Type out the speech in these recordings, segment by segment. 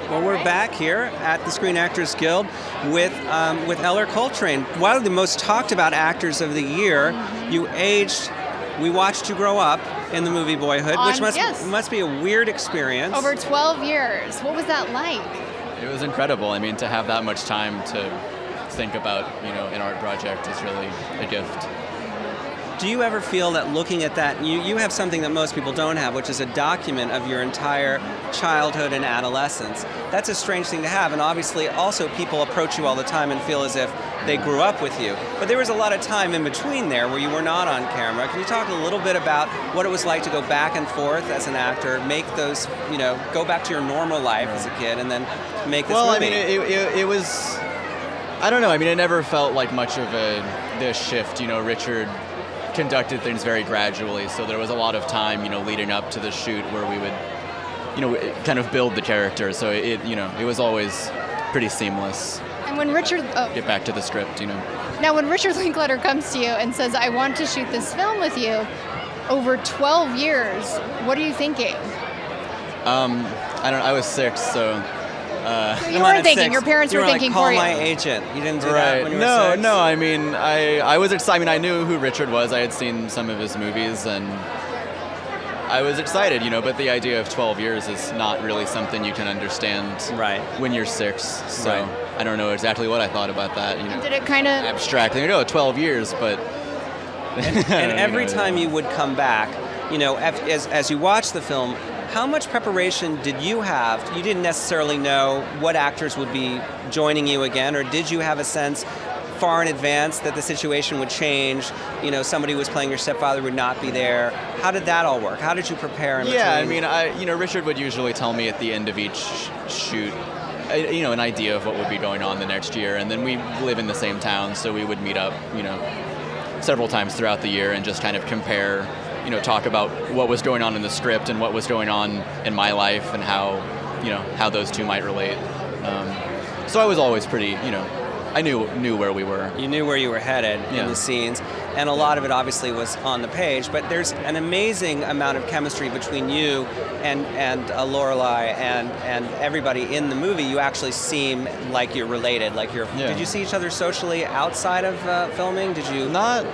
Well, we're back here at the Screen Actors Guild with Ellar Coltrane, one of the most talked about actors of the year. You aged. We watched you grow up in the movie Boyhood, which must be a weird experience. Over 12 years. What was that like? It was incredible. I mean, to have that much time to think about, an art project is really a gift. Do you ever feel that looking at that, you have something that most people don't have, which is a document of your entire childhood and adolescence? That's a strange thing to have, and obviously also people approach you all the time and feel as if they grew up with you. But there was a lot of time in between there where you were not on camera. Can you talk a little bit about what it was like to go back and forth as an actor, make those, go back to your normal life as a kid and then make this movie? Well, I mean, it was, I don't know, I mean, it never felt like much of this shift. Richard conducted things very gradually, so there was a lot of time, leading up to the shoot where we would, kind of build the character. So it was always pretty seamless. And when Richard get back to the script, Now, when Richard Linklater comes to you and says, "I want to shoot this film with you," over 12 years, what are you thinking? I was 6, so. You weren't thinking. Your parents were thinking call for you. my agent. You didn't do Right. that when you were 6? No. I mean, I was excited. I mean, I knew who Richard was. I had seen some of his movies, and I was excited. But the idea of 12 years is not really something you can understand when you're 6. So I don't know exactly what I thought about that. Did it kind of abstractly? 12 years, but. And every time you would come back, as you watch the film, how much preparation did you have? You didn't necessarily know what actors would be joining you again, or did you have a sense far in advance that the situation would change? Somebody who was playing your stepfather would not be there. How did that all work? How did you prepare in between? I mean, Richard would usually tell me at the end of each shoot, an idea of what would be going on the next year, and then we live in the same town, so we would meet up, several times throughout the year and just kind of compare. Talk about what was going on in the script and what was going on in my life and how those two might relate. So I was always pretty, I knew where we were. You knew where you were headed in the scenes, and a lot of it obviously was on the page, but there's an amazing amount of chemistry between you and Lorelei and everybody in the movie. You actually seem like you're related. Did you see each other socially outside of filming? Did you? Not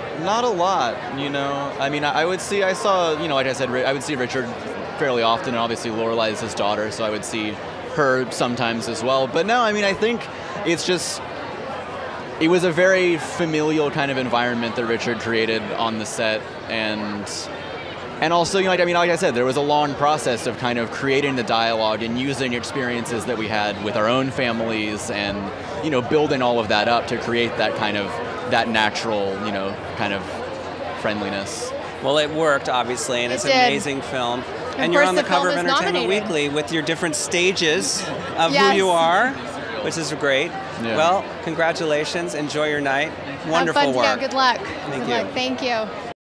a lot, I mean, I would see Richard fairly often, and obviously Lorelei is his daughter, so I would see her sometimes as well. But no, I mean, I think it's just. It was a very familial kind of environment that Richard created on the set, and also, like I said, there was a long process of kind of creating the dialogue and using experiences that we had with our own families, and building all of that up to create that kind of natural, kind of friendliness. Well, it worked, obviously, and it's an amazing film. And you're on the cover of Entertainment Weekly with your different stages of who you are, which is great. Yeah. Well, congratulations. Enjoy your night. Wonderful work. Yeah, good luck. Thank you. Thank you.